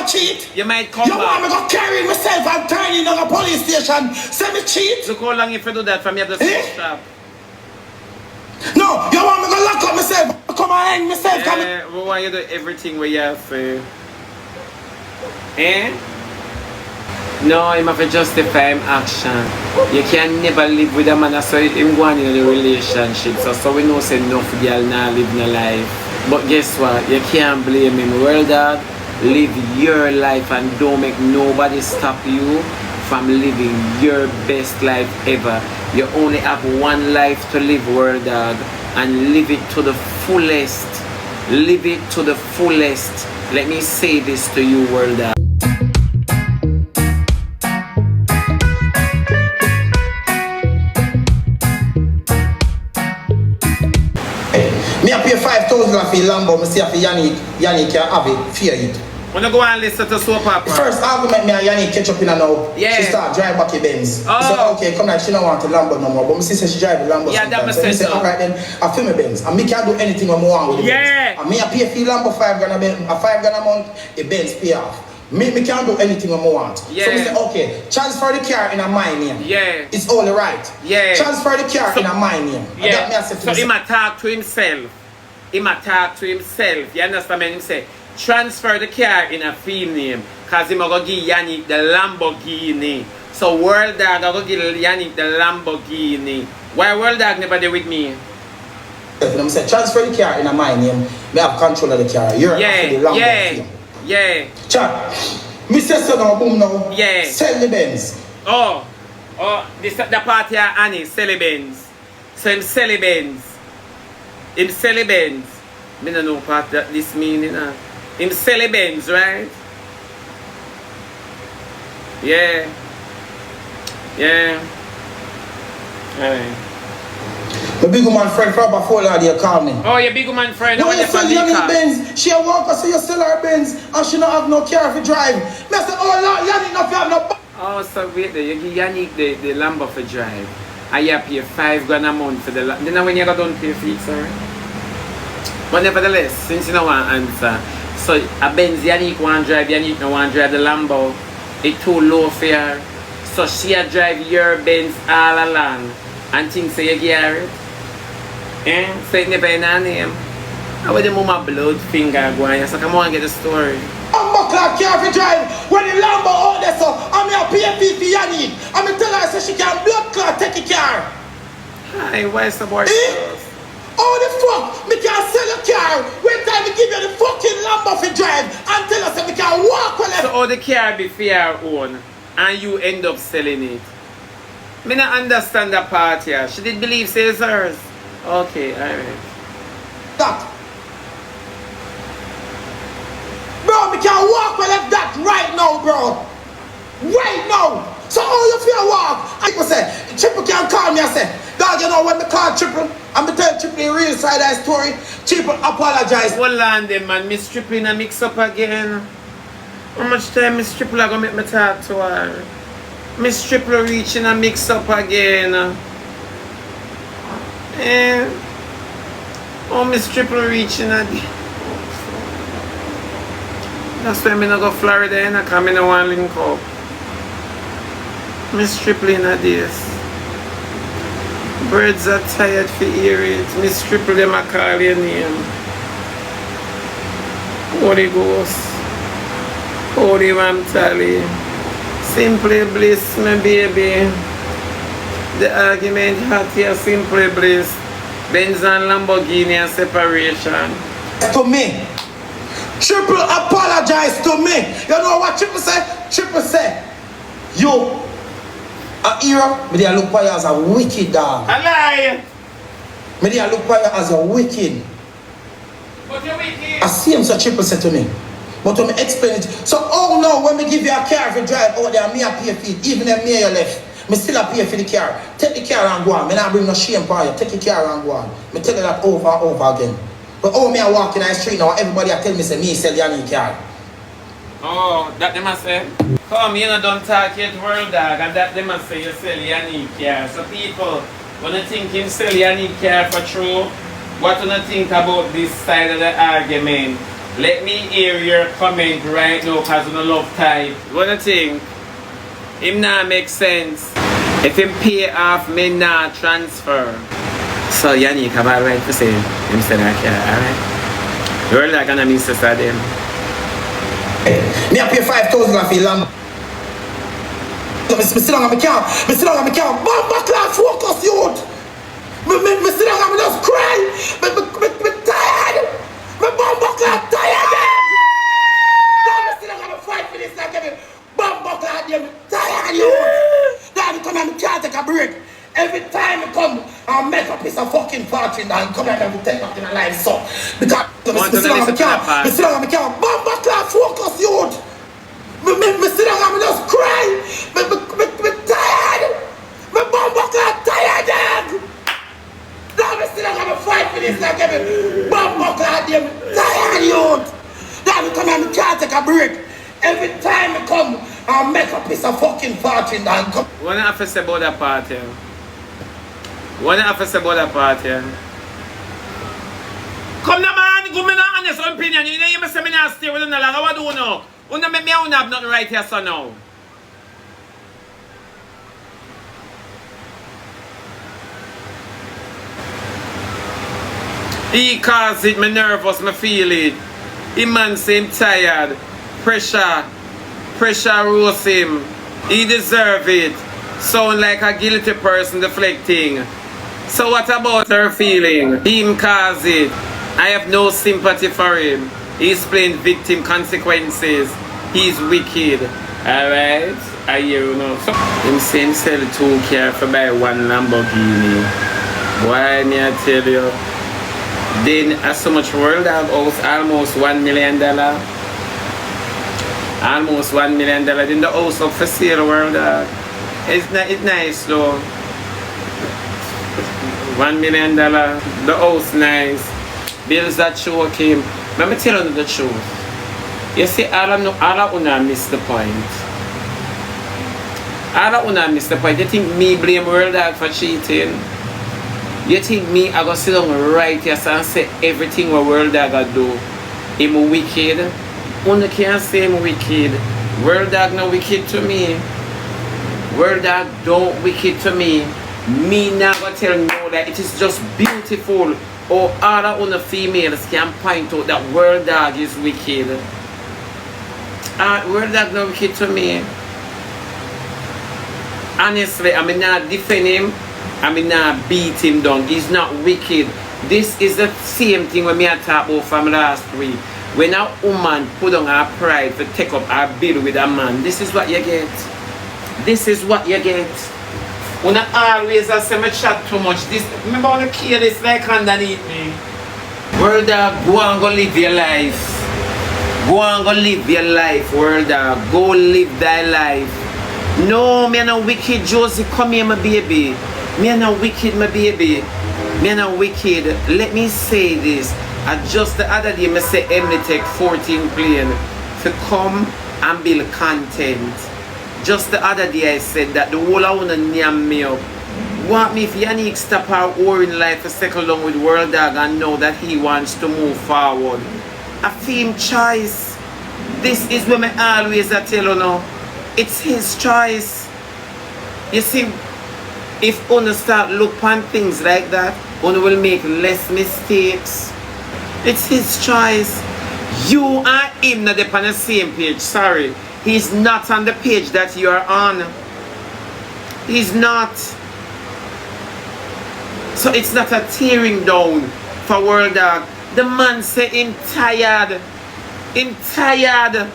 cheat? You might come back. You want me to carry myself and turn in a police station? Say me cheat? Look how long if you do that from here to the shop. No, you want me to lock up myself? Come and hang myself? Yeah, we want you to do everything where you have to. Eh? No, you have to justify him action. You can never live with a man so him going in a relationship. So we know say enough girl now live in a life. But guess what? You can't blame him. WorldDawg, live your life and don't make nobody stop you from living your best life ever. You only have one life to live, WorldDawg, and live it to the fullest. Live it to the fullest. Let me say this to you, WorldDawg. Me I pay 5,000 for Lambo. Me say for Yannick can have it, fear it. When you go and listen to soap opera. First argument me and Yannick catch up in and now. Yeah. She start drive back a Benz. Oh. So okay, come like she don't want a Lambo no more. But me see say she drive a Lambo. Yeah, that so me say alright then I feel me Benz. And me can do anything I want with the Benz. And me I pay for Lambo $5 a month, a Benz pay off. Me can't do anything I want. Yeah. So we say, okay, transfer the car in a my name. Yeah. It's all right. Yeah. Transfer the car in a my name. Yeah. That So he might talk to himself. He might talk to himself. You understand what him say? Transfer the car in a fee name. Because he might go give Yannick the Lamborghini. So WorldDawg go give Yannick the Lamborghini. Why WorldDawg never did with me? I'm saying transfer the car in a my name. We have control of the car. You're after the Lamborghini. Yeah. Chat. Me say so now, boom now. Yeah. Sell the Benz. Oh, this the party here, Annie, sell the Benz. So him sell the Benz. Him sell the Benz. Me don't know what that this meaning. Him sell the Benz, right? Yeah. Yeah. Alright. My big woman friend from before that they call me. Oh, your big woman friend. No, you sell Yannick Benz. She a walker, so you sell her Benz and she don't have no car to drive. Me say, oh Lord, Yannick not have no. Oh, so wait there, you give Yannick the Lambo for drive. And you pay $5 a month for the Lambo. You know when you got done pay for it, sorry? But nevertheless, since you don't want to answer, so a Benz Yannick want to drive, Yannick don't want to drive the Lambo. It's too low fare. So she a drive your Benz all along and think so you get it. Eh? So it never in her name. How would the mama blood finger going? So come on, get the story. I'm buckler car for drive when the Lambo out there, so I'm here pay for Yannick. I'm tell her so she can blood clot take a car. Hi, why so bored? Oh the fuck! Me can sell a car when time we give you the fucking Lambo for drive and tell us that we can walk with it. So all the car be for your own and you end up selling it. Me not understand that part here. She did believe it's hers. Okay, alright. That. Bro, we can walk with that right now, bro. Right now. So how you feel walk? I say, Triple can call me and say, dog, you know when me call Triple, I'm tell Triple the real side of the story. Triple apologize. Hold on then, man. Miss Triple in a mix up again. How much time Miss Triple are gonna make me talk to her? Miss Triple reaching a mix up again. Oh, Miss Triple reaching a. That's why I not go Florida and I come in a one link up. Miss Triple in a this. Birds are tired for hear it. Miss Triple them a call your name. Holy Ghost. Holy Mamtali. Simply bliss, my baby. The argument hot here, simply bliss. Benz and Lamborghini and separation. To me. Triple apologize to me. You know what Triple say? Triple say, you a hero, me they look for you as a wicked dog. A lie. Me they look for you as a wicked. But you're wicked. I see him so Triple said to me. But when me explain it, so oh no, when me give you a car for drive out there, me a pay for it, even if me you left. Me still a pay for the car. Take the car and go on. Me not bring no shame for you. Take the car and go on. Me tell you that over and over again. But oh me I walk in the street now, everybody I tell me say me sell Yannick car. Oh, that they must say. Come, you know don't talk yet WorldDawg and that they must say you sell Yannick car. So people, when you think him sell Yannick car for true, what do you think about this side of the argument? Let me hear your comment right now because I don't love time. What do you think? Him not make sense. If him pay off, me not transfer. So Yannick have a right to say him said that, alright? You're like gonna miss us at them. Me I pay 5,000 for lamb. Me sit down on my car. Me sit down on my car. Bomba class focus youth. Me sit down and me just cry. Me tired. Me bomba class tired. Now me sit down and me fight for this like me bomba class them tired youth. Now me come and me can't take a break. Every time I come, I'll make a piece of fucking fortune and come and I take back in my life so. Because me sit down on my car. Me sit down on my car. Bomba class focus youth. Me sit down and me just cry. Me tired. Me bomba class tired. Now me sit down and me fight for this like me bomba class them tired youth. Now me come and me can't take a break. Every time I come, I'll make a piece of fucking fortune and come. What do you have to say about that part here? What do you have to say about that part here? Come now man, give me an honest opinion. You know you say me not stay with you no longer. What do you know? You know me don't have nothing right here so now. He cause it, me nervous, me feel it. He man say him tired. Pressure roast him. He deserve it. Sound like a guilty person deflecting. So what about her feeling? Him cause it. I have no sympathy for him. He's playing victim consequences. He's wicked. Alright? I hear you know. So, him say him sell 2 cars for buy 1 Lamborghini. Why me I tell you? Then as so much WorldDawg house, almost $1 million. Almost $1 million. Then the house up for sale WorldDawg. It's nice though. $1 million. The house nice. Bills that choke him. Let me tell you the truth. You see, all of una miss the point. All of una miss the point. You think me blame WorldDawg for cheating? You think me I go sit down right here and say everything what WorldDawg I do? Him wicked? Una can't say him wicked. WorldDawg no wicked to me. WorldDawg don't wicked to me. Me not gonna tell you that it is just beautiful. Or all of una females can point out that WorldDawg is wicked. WorldDawg no wicked to me. Honestly, I mean not defend him. I mean not beat him down. He's not wicked. This is the same thing when me I talk about from last week. When a woman put on her pride to take up her bill with a man, this is what you get. This is what you get. When I always say me chat too much, this remember when I kill this like underneath me. WorldDawg, go and go live your life. Go and go live your life, WorldDawg. Go live thy life. No, me no wicked, Josie. Come here, my baby. Me no wicked, my baby. Me no wicked. Let me say this. Just the other day, I say Emily take 14 plane to come and build content. Just the other day I said that the whole I wanna name me up. Want me if Yannick stop her war in life to settle along with WorldDawg and know that he wants to move forward. I feel him choice. This is what I always tell you now. It's his choice. You see, if one start look on things like that, one will make less mistakes. It's his choice. You and him not on the same page. Sorry. He's not on the page that you are on. He's not. So it's not a tearing down for WorldDawg. The man say him tired. Him tired.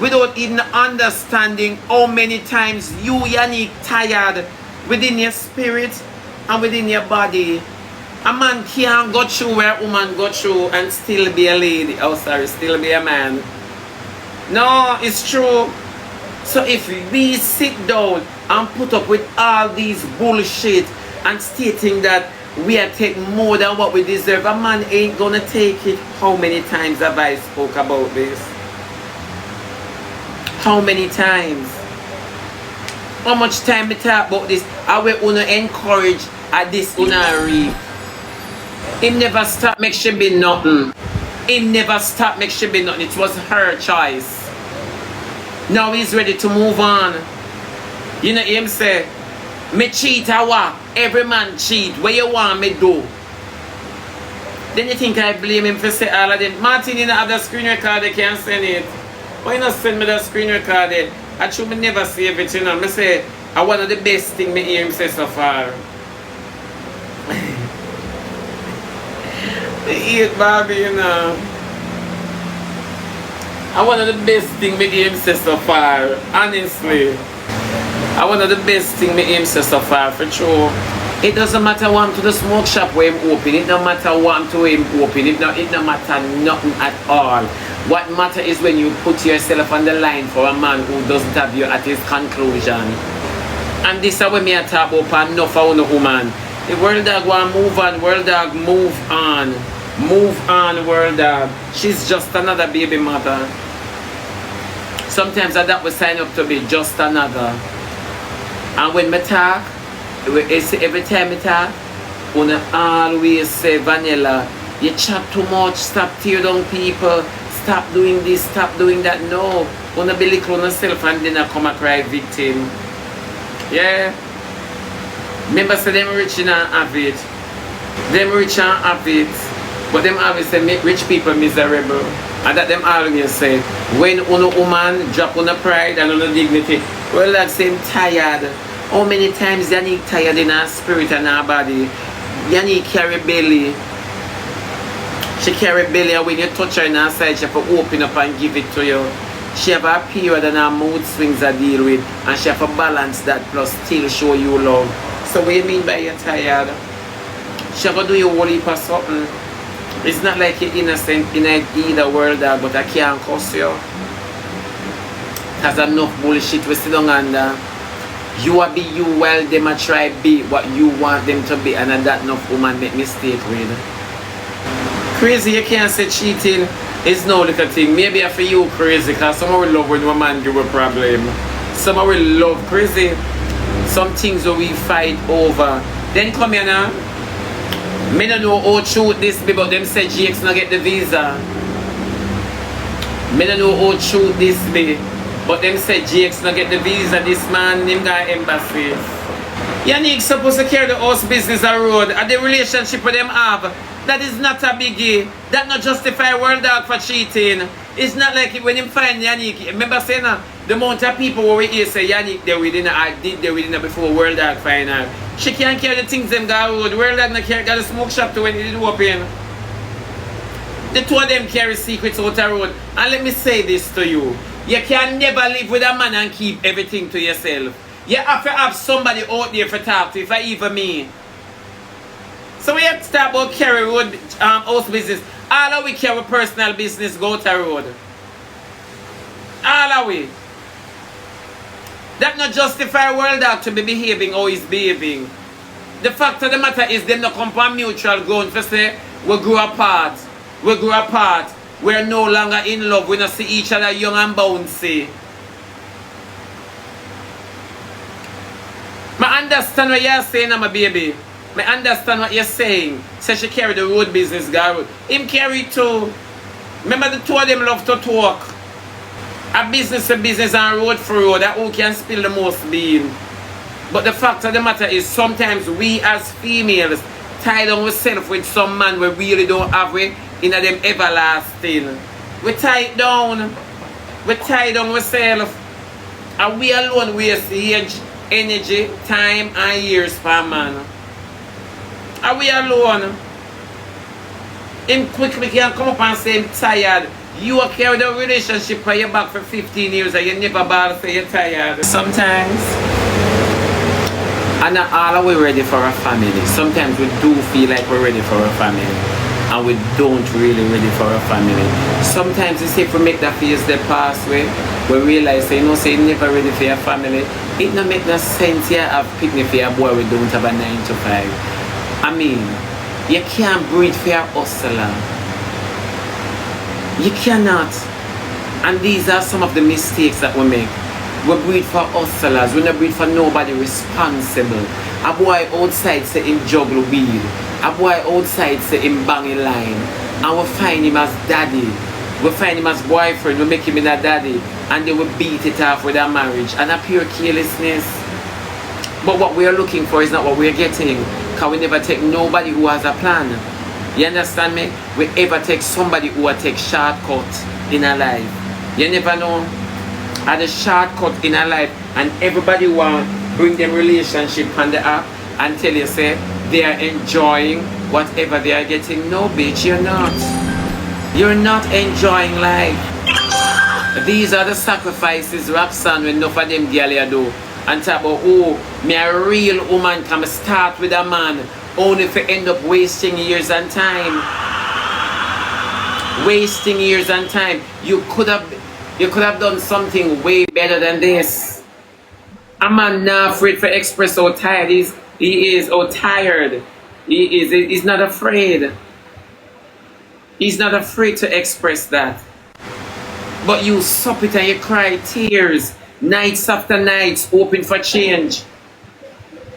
Without even understanding how many times you, Yannick, tired within your spirit and within your body. A man can't go through where a woman go through and still be a lady. Oh, sorry, still be a man. No, it's true. So if we sit down and put up with all these bullshit and stating that we are taking more than what we deserve, a man ain't gonna take it. How many times have I spoke about this? How many times? How much time we talk about this? I will wanna encourage at this una reap. It never stop make she be nothing. He never stopped make she be nothing. It was her choice. Now he's ready to move on. You know him say, me cheat or what? Every man cheat. What you want me do? Then you think I blame him for say all of them? Martin, you don't have the screen record, they can't send it. Why not send me the screen record? I should never save it, you know. I say, one of the best things me hear him say so far. They eat Bobby, you know. One of the best things me hear him say so far, honestly. One of the best things me hear him say so far, for sure. It doesn't matter what to the smoke shop where him open. It don't matter what to him open. It don't matter nothing at all. What matter is when you put yourself on the line for a man who doesn't have you at his conclusion. And this is when me talk about enough for a woman. The WorldDawg want move on. WorldDawg move on. Move on, WorldDawg. She's just another baby mother. Sometimes that we sign up to be just another. And when me talk, every time I talk, I always say, Vanilla, you chat too much, stop tear down people, stop doing this, stop doing that. No, wanna be little on yourself and then I come and cry victim. Yeah. Remember say them rich and have it. Them rich and have it. But them always say make rich people miserable. And that them always say, when una woman drop on pride and on dignity, well that same tired. How many times Yannick tired in her spirit and her body? Yannick carry belly. She carry belly and when you touch her in her side, she have to open up and give it to you. She have a period and her mood swings I deal with and she have to balance that plus still show you love. So what do you mean by you're tired? She have to do you whole heap of something. It's not like you're innocent in either WorldDawg, but I can't cuss you. There's enough bullshit we sit down under. You are be you while them a try be what you want them to be, and that enough woman make mistake with. Crazy, you can't say cheating is no little thing. Maybe for you crazy, because some will love when a man give a problem. Some will love crazy. Some things that we fight over. Then come here now. Me don't know how true this be, but them say GX not get the visa. Me don't know how true this be. But them said GX not get the visa, this man, him got embassy. Yannick supposed to carry the house business a road and the relationship with them have. That is not a biggie. That not justify WorldDawg for cheating. It's not like when him find Yannick, remember saying the amount of people who we here say Yannick there within I did there within before WorldDawg find her. She can't carry the things them got road. WorldDawg not carry got a smoke shop to when it did open. The two of them carry secrets out the road. And let me say this to you. You can never live with a man and keep everything to yourself. You have to have somebody out there for talk to, if I even me. So we have to start about carry road house business. All of we carry personal business go to road. All of we. That not justify WorldDawg to be behaving how he's behaving. The fact of the matter is them not come from mutual ground for say we grow apart. We grow apart. We're no longer in love. We don't see each other young and bouncy. I understand what you're saying, my baby. I understand what you're saying. Say she carry the road business, girl. Him carry too. Remember the two of them love to talk. A business and business and road for road. That who can spill the most bean. But the fact of the matter is sometimes we as females tie down ourselves with some man we really don't have with. In them everlasting. We tie it down. We tie down ourselves. And we alone waste age, energy, time, and years for a man. And we alone. Him quickly can come up and say, I'm tired. You are carrying the relationship for your back for 15 years and you never bother say you're tired. Sometimes, and not all are we ready for a family. Sometimes we do feel like we're ready for a family. And we don't really ready for a family. Sometimes it's if we make that phase the past way, we realize say, you know, say you're never ready for your family. It don't make no sense here have picnic for your boy we don't have a 9 to 5. I mean, you can't breed for your hustler. You cannot. And these are some of the mistakes that we make. We breed for hustlers, we don't breed for nobody responsible. A boy outside say him juggle weed. A boy outside say him bang a line. and we find him as daddy. We find him as boyfriend, we make him in a daddy, and then we beat it off with a marriage and a pure carelessness. But what we are looking for is not what we are getting, because we never take nobody who has a plan. You understand me? We ever take somebody who will take shortcut in a life. You never know. At the shortcut in a life, and everybody want bring them relationship on the app and tell you say they are enjoying whatever they are getting. No, bitch, you're not. You're not enjoying life. These are the sacrifices Roxanne when enough of them girls do. And talk about, oh, me a real woman can start with a man only to end up wasting years and time. Wasting years and time. You could have done something way better than this. A man not afraid to express how tired he is, how tired he is. He's not afraid. He's not afraid to express that. But you sup it and you cry tears, nights after nights, hoping for change.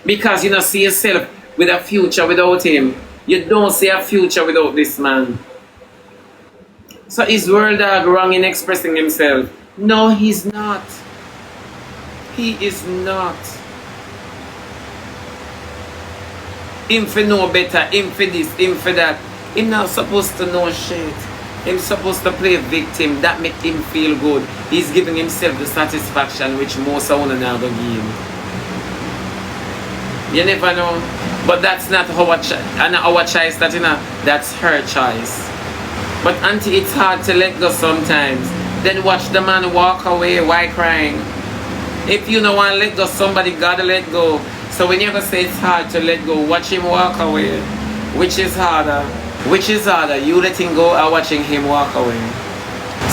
Because you don't see yourself with a future without him. You don't see a future without this man. So is WorldDawg wrong in expressing himself? No, he's not. He is not. Him for know better, him for this, him for that. Him not supposed to know shit. Him supposed to play victim. That make him feel good. He's giving himself the satisfaction which most of us not gonna give. You never know. But that's not our choice, that, you know, that's her choice. But auntie, it's hard to let go sometimes. Then watch the man walk away. Why crying? If you don't want to let go, somebody gotta let go. So when you ever say it's hard to let go, watch him walk away. Which is harder? Which is harder? You letting go or watching him walk away?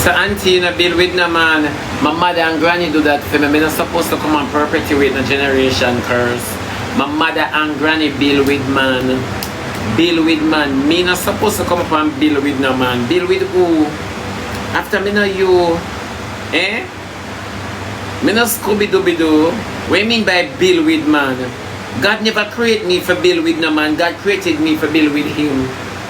So auntie, you know, build with no man. My mother and granny do that for me. I'm not supposed to come and perpetuate the generation curse. My mother and granny build with man. Build with man. Me not supposed to come up and build with no man. Build with who? After me know you. Eh? Me not Scooby-Dooby-Doo. What you mean by build with man? God never created me for build with no man. God created me for build with him.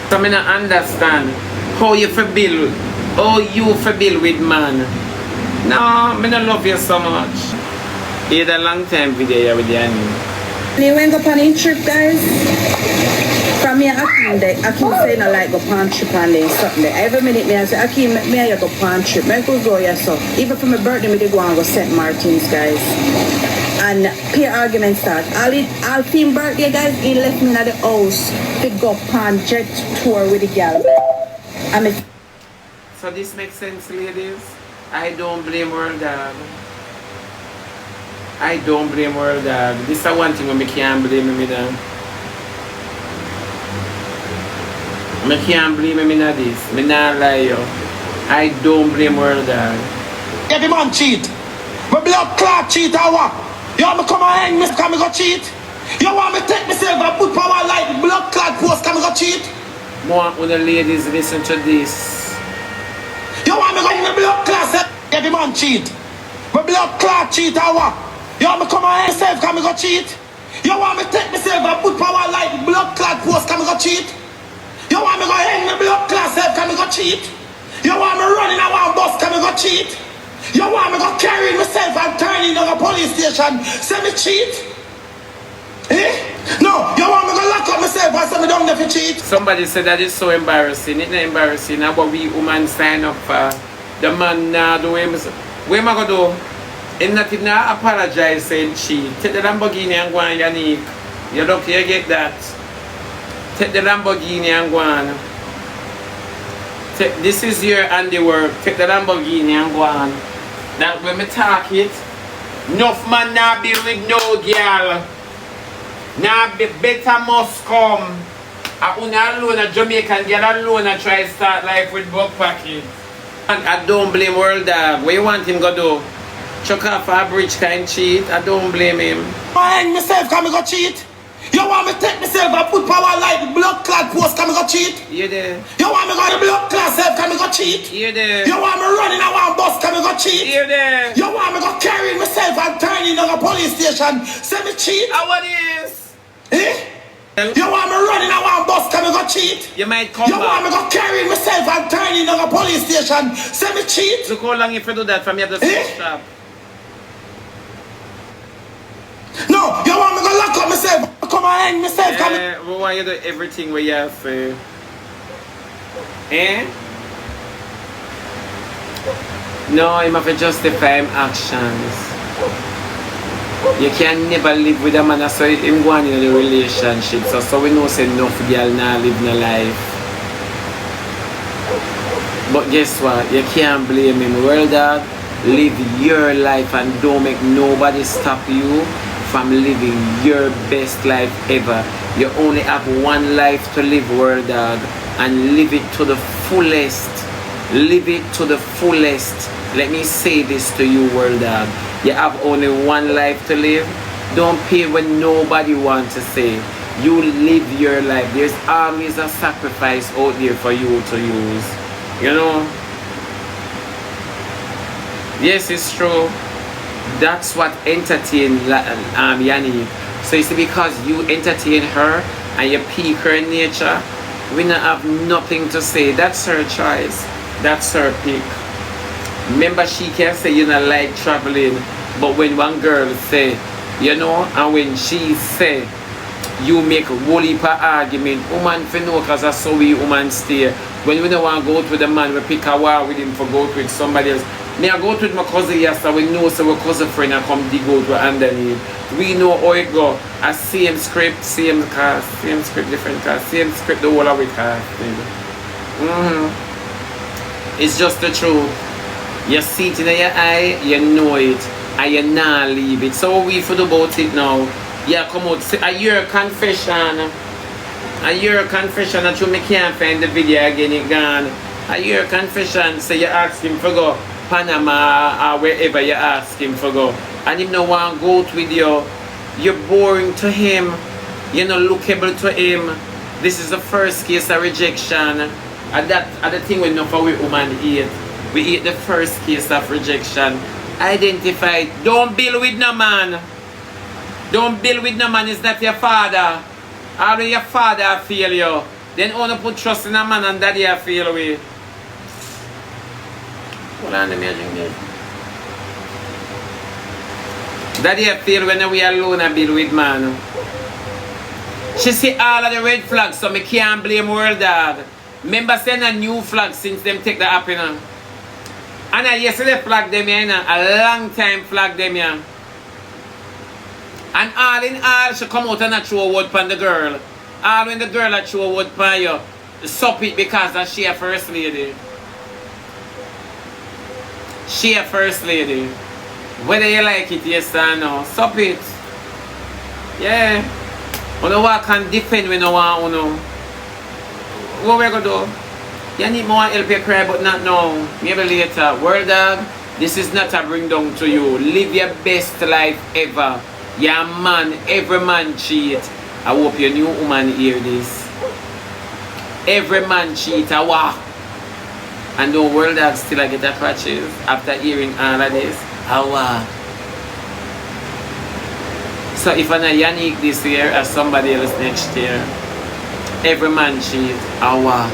So me not understand how you for build. How you for build with man. No, me not love you so much. It's a long time video here with Yanni. They went up on a trip, guys. From me, Akim saying I like go on trip and then something there. Every minute me I say, Akim, me I go on trip. Me go here so. Even for my birthday, me they go and go St. Martin's, guys. And peer argument start. All team birthday, guys, he left me at the house to go on jet tour with the girl. So this makes sense, ladies. I don't blame WorldDawg. I don't blame WorldDawg. This is one thing when I can't blame him in. I can't blame him in this. I not lie you. I don't blame WorldDawg. Every man cheat. My blood clot cheat or what? You want me come and hang me because I go cheat? You want me take myself and put power like blood clot post because I go cheat? More when the ladies listen to this. You want me go in the blood clot? Every man cheat. My blood clot cheat or what? You want me come and hang myself because I go cheat? You want me take myself and put power like blood clot post because I go cheat? You want me go hang the blood clot self because I go cheat? You want me running a one bus because I go cheat? You want me go carry myself and turn in a police station, say me cheat? Eh? No, you want me go lock up myself and say me don't never cheat? Somebody said that is so embarrassing. It's not embarrassing. Now what we women sign up for. The man now do him. What am I going to do? And nothing now apologize saying cheat. Take the Lamborghini and go on, Yannick. You're lucky you get that. Take the Lamborghini and go on. This is your handiwork. Take the Lamborghini and go on. That when me talk it, enough man now be with no girl. Now be better must come. I alone a Jamaican girl alone I try to start life with buck pocket. And I don't blame WorldDawg. What you want him go do? Chuck off a bridge kind cheat. I don't blame him. I hang myself can I go cheat? You want me take myself and put power like blood clot post can I go cheat? You there? You want me go the blood clot self can I go cheat? You there? You want me running a one bus can I go cheat? You there? You want me go carry myself and turn in a police station, say me cheat? How what is? Eh? You want me running around bus, can me go cheat? You might come You back. want me go carry myself and turn in a police station, say me cheat? Look how long if you do that from here to the shop. No, you want me to lock up myself, come and hang myself, come. Yeah, we want you to do everything we have to. Eh? No, you have to justify him actions. You can never live with a man, so him going in a relationship. So we know say enough girl now live in a life. But guess what? You can't blame him. WorldDawg, live your life and don't make nobody stop you from living your best life ever. You only have one life to live, WorldDawg, and live it to the fullest. Live it to the fullest. Let me say this to you, WorldDawg. You have only one life to live. Don't pay when nobody wants to say. You live your life. There's always a sacrifice out there for you to use. You know? Yes, it's true. That's what entertain Yannie. So you see, because you entertain her and you pique her nature, we don't have nothing to say. That's her choice. That's her pick. Remember, she can say you don't like traveling, but when one girl say, you know, and when she say, you make a whole heap of argument, woman for no, because that's how we woman stay. When we don't want to go out with a man, we pick a war with him for go out with somebody else. Me I go out with my cousin yesterday, we know so our cousin friend and come dig out with underneath. We know how it go. A same script, same cast, same script, different cast, same script the whole of it cast. It's just the truth. You see it in your eye, you know it, and you not leave it. So we for about it now. Yeah, come out. I hear a confession. I hear a confession that you can't find the video again, it gone. I hear a confession, say you ask him for go Panama or wherever you ask him for go. And him no want to go out with you. You're boring to him. You're not lookable to him. This is the first case of rejection. And that the thing we know for we woman eat. We eat the first case of rejection. Identify. Don't build with no man. Don't build with no man. It's not your father. Or your father fail you. Then only put trust in a man and daddy fail with. Hold on, let me drink this. Daddy fail when we alone and build with man. She see all of the red flags, so me can't blame WorldDawg. Remember saying a new flag since them take the app, you know. And I yesterday flag them here, you know. A long time flag them here. And all in all, she come out and not throw a word pan the girl. All when the girl that throw a word pan you, sup it because that she a first lady. She a first lady. Whether you like it, yes or no, sup it. Yeah. You don't walk and defend when you want, you know. What we gonna do? You need more help you cry, but not now. Maybe later. WorldDawg, this is not a bring down to you. Live your best life ever. You're a man, every man cheat. I hope your new woman hear this. Every man cheat, I walk. And no WorldDawg still I get a crutches after hearing all of this. I walk. So if I'm not Yannick this year or somebody else next year, every man cheat, I walk.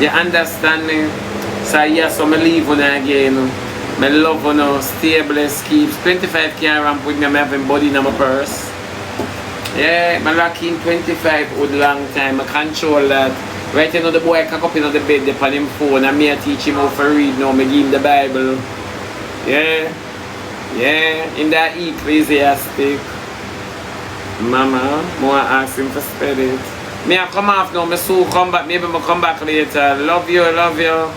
You understand me? So yes, so I leave on again. I love on stay blessed, keeps 25 can ramp with me, I'm having body in my purse. Yeah, I'm locking 25 with long time, I control that. Right now the boy cock up in the bed on him phone and me I teach him how to read now, I give him the Bible. Yeah. Yeah, in that ecclesiastic. Mama, more ask him to spell it. Me I come off now, me soon come back, maybe I come back later. Love you, love you.